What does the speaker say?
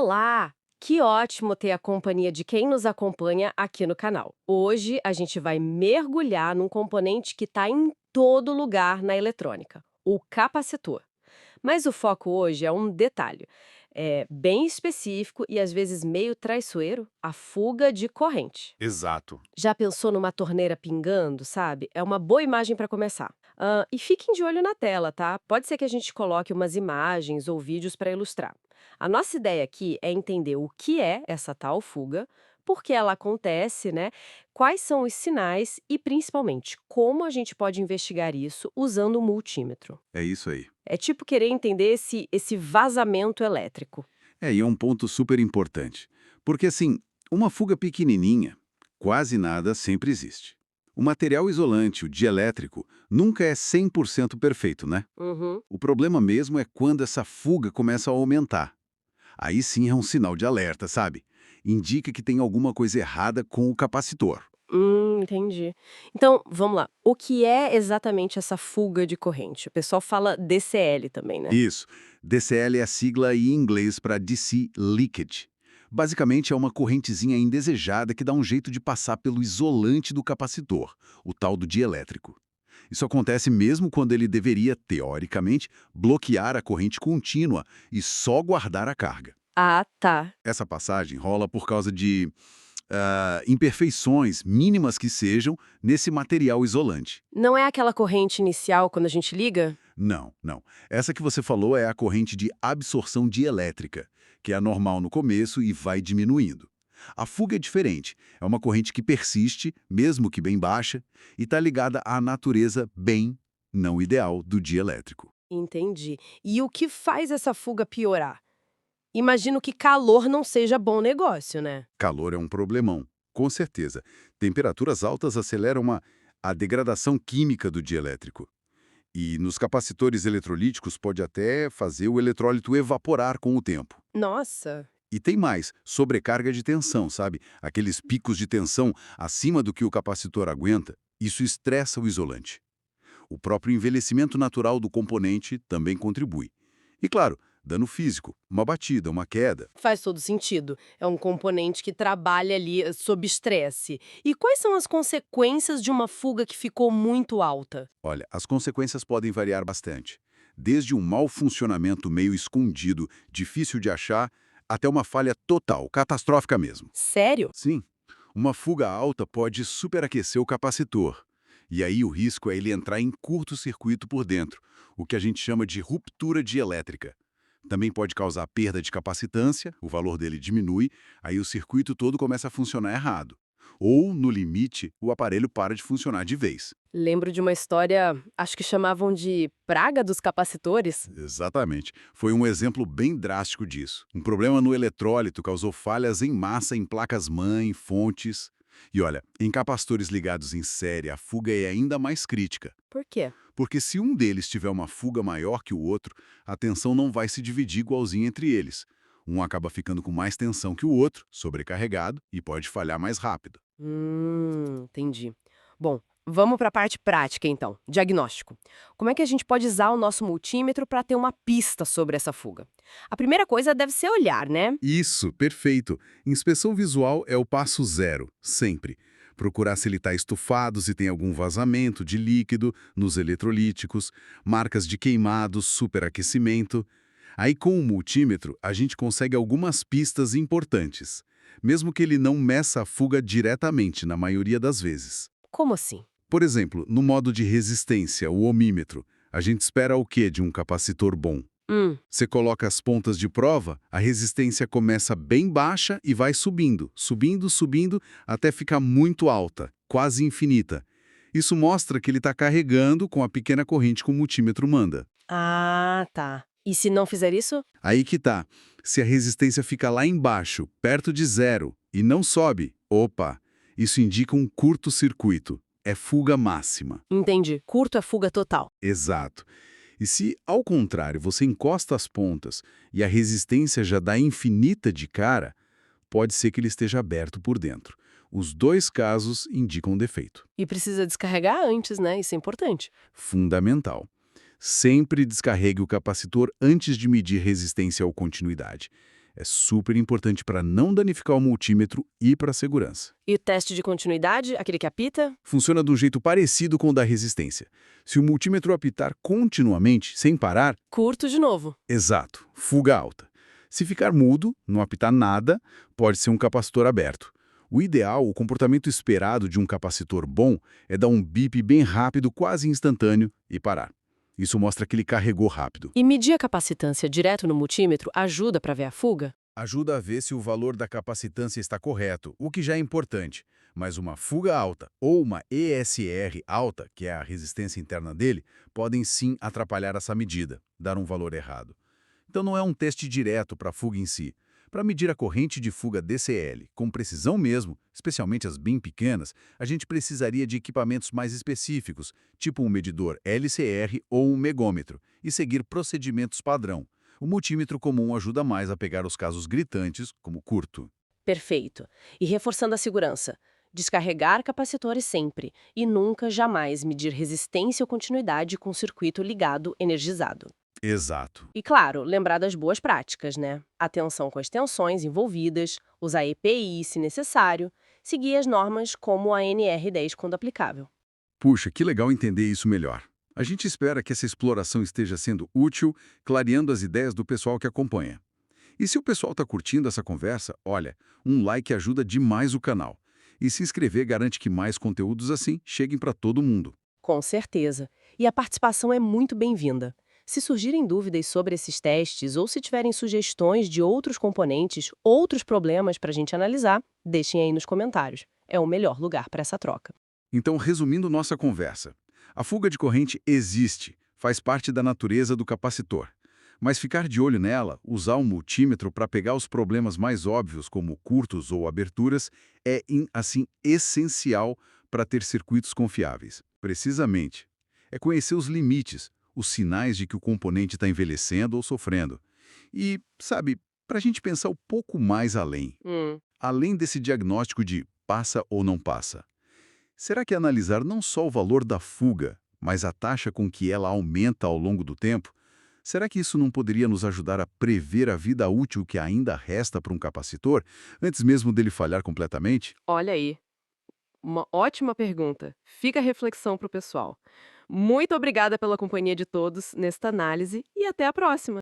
Olá! Que ótimo ter a companhia de quem nos acompanha aqui no canal. Hoje a gente vai mergulhar num componente que está em todo lugar na eletrônica, o capacitor. Mas o foco hoje é um detalhe, bem específico e às vezes meio traiçoeiro, a fuga de corrente. Exato. Já pensou numa torneira pingando, sabe? É uma boa imagem para começar. E fiquem de olho na tela, tá? Pode ser que a gente coloque umas imagens ou vídeos para ilustrar. A nossa ideia aqui é entender o que é essa tal fuga, por que ela acontece, né? Quais são os sinais e, principalmente, como a gente pode investigar isso usando o multímetro. É isso aí. É tipo querer entender esse vazamento elétrico. E é um ponto super importante. Porque, assim, uma fuga pequenininha, quase nada sempre existe. O material isolante, o dielétrico, nunca é 100% perfeito, né? Uhum. O problema mesmo é quando essa fuga começa a aumentar. Aí sim é um sinal de alerta, sabe? Indica que tem alguma coisa errada com o capacitor. Entendi. Então, vamos lá. O que é exatamente essa fuga de corrente? O pessoal fala DCL também, né? Isso. DCL é a sigla em inglês para DC Leakage. Basicamente, é uma correntezinha indesejada que dá um jeito de passar pelo isolante do capacitor, o tal do dielétrico. Isso acontece mesmo quando ele deveria, teoricamente, bloquear a corrente contínua e só guardar a carga. Ah, tá. Essa passagem rola por causa de imperfeições, mínimas que sejam, nesse material isolante. Não é aquela corrente inicial quando a gente liga? Não, não. Essa que você falou é a corrente de absorção dielétrica, que é normal no começo e vai diminuindo. A fuga é diferente. É uma corrente que persiste, mesmo que bem baixa, e está ligada à natureza bem não ideal do dielétrico. Entendi. E o que faz essa fuga piorar? Imagino que calor não seja bom negócio, né? Calor é um problemão, com certeza. Temperaturas altas aceleram a degradação química do dielétrico. E nos capacitores eletrolíticos pode até fazer o eletrólito evaporar com o tempo. Nossa. E tem mais, sobrecarga de tensão, sabe? Aqueles picos de tensão acima do que o capacitor aguenta, isso estressa o isolante. O próprio envelhecimento natural do componente também contribui. E claro, dano físico, uma batida, uma queda. Faz todo sentido. É um componente que trabalha ali sob estresse. E quais são as consequências de uma fuga que ficou muito alta? Olha, as consequências podem variar bastante. Desde um mau funcionamento meio escondido, difícil de achar, até uma falha total, catastrófica mesmo. Sério? Sim, uma fuga alta pode superaquecer o capacitor. E aí o risco é ele entrar em curto-circuito por dentro, o que a gente chama de ruptura dielétrica. Também pode causar perda de capacitância, o valor dele diminui, aí o circuito todo começa a funcionar errado. Ou, no limite, o aparelho para de funcionar de vez. Lembro de uma história, acho que chamavam de praga dos capacitores. Exatamente. Foi um exemplo bem drástico disso. Um problema no eletrólito causou falhas em massa em placas-mãe, fontes. E olha, em capacitores ligados em série, a fuga é ainda mais crítica. Por quê? Porque se um deles tiver uma fuga maior que o outro, a tensão não vai se dividir igualzinho entre eles. Um acaba ficando com mais tensão que o outro, sobrecarregado, e pode falhar mais rápido. Entendi. Bom, vamos para a parte prática então, diagnóstico. Como é que a gente pode usar o nosso multímetro para ter uma pista sobre essa fuga? A primeira coisa deve ser olhar, né? Isso, perfeito. Inspeção visual é o passo zero, sempre. Procurar se ele está estufado, se tem algum vazamento de líquido nos eletrolíticos, marcas de queimados, superaquecimento. Aí, com o multímetro, a gente consegue algumas pistas importantes, mesmo que ele não meça a fuga diretamente, na maioria das vezes. Como assim? Por exemplo, no modo de resistência, o ohmímetro, a gente espera o quê de um capacitor bom? Hum, Você coloca as pontas de prova, a resistência começa bem baixa e vai subindo, subindo, subindo, até ficar muito alta, quase infinita. Isso mostra que ele está carregando com a pequena corrente que o multímetro manda. ah, tá. E se não fizer isso? Aí que tá. Se a resistência fica lá embaixo, perto de zero, e não sobe, opa, isso indica um curto-circuito. É fuga máxima. Entendi. Curto é fuga total. Exato. E se, ao contrário, você encosta as pontas e a resistência já dá infinita de cara, pode ser que ele esteja aberto por dentro. Os dois casos indicam defeito. E precisa descarregar antes, né? Isso é importante. Fundamental. Sempre descarregue o capacitor antes de medir resistência ou continuidade. É super importante para não danificar o multímetro e para a segurança. E o teste de continuidade, aquele que apita? Funciona de um jeito parecido com o da resistência. Se o multímetro apitar continuamente, sem parar, Curto de novo. exato, fuga alta. Se ficar mudo, não apitar nada, pode ser um capacitor aberto. O ideal, o comportamento esperado de um capacitor bom, é dar um bip bem rápido, quase instantâneo, e parar. Isso mostra que ele carregou rápido. E medir a capacitância direto no multímetro ajuda para ver a fuga? Ajuda a ver se o valor da capacitância está correto, o que já é importante. Mas uma fuga alta ou uma ESR alta, que é a resistência interna dele, podem sim atrapalhar essa medida, dar um valor errado. Então não é um teste direto para a fuga em si. Para medir a corrente de fuga DCL, com precisão mesmo, especialmente as bem pequenas, a gente precisaria de equipamentos mais específicos, tipo um medidor LCR ou um megômetro, e seguir procedimentos padrão. O multímetro comum ajuda mais a pegar os casos gritantes, como curto. Perfeito. E reforçando a segurança. Descarregar capacitores sempre e nunca, jamais medir resistência ou continuidade com circuito ligado energizado. Exato. E claro, lembrar das boas práticas, né? Atenção com as tensões envolvidas, usar EPI se necessário, seguir as normas como a NR10 quando aplicável. Puxa, que legal entender isso melhor. A gente espera que essa exploração esteja sendo útil, clareando as ideias do pessoal que acompanha. E se o pessoal está curtindo essa conversa, olha, um like ajuda demais o canal. E se inscrever garante que mais conteúdos assim cheguem para todo mundo. Com certeza. E a participação é muito bem-vinda. Se surgirem dúvidas sobre esses testes ou se tiverem sugestões de outros componentes, outros problemas para a gente analisar, deixem aí nos comentários. É o melhor lugar para essa troca. Então, resumindo nossa conversa, a fuga de corrente existe, faz parte da natureza do capacitor. Mas ficar de olho nela, usar um multímetro para pegar os problemas mais óbvios, como curtos ou aberturas, é, assim, essencial para ter circuitos confiáveis. Precisamente. É conhecer os limites, os sinais de que o componente está envelhecendo ou sofrendo. E, sabe, para a gente pensar um pouco mais além. Hum. Além desse diagnóstico de passa ou não passa. Será que analisar não só o valor da fuga, mas a taxa com que ela aumenta ao longo do tempo? Será que isso não poderia nos ajudar a prever a vida útil que ainda resta para um capacitor, antes mesmo dele falhar completamente? Olha aí, uma ótima pergunta. Fica a reflexão para o pessoal. Muito obrigada pela companhia de todos nesta análise e até a próxima!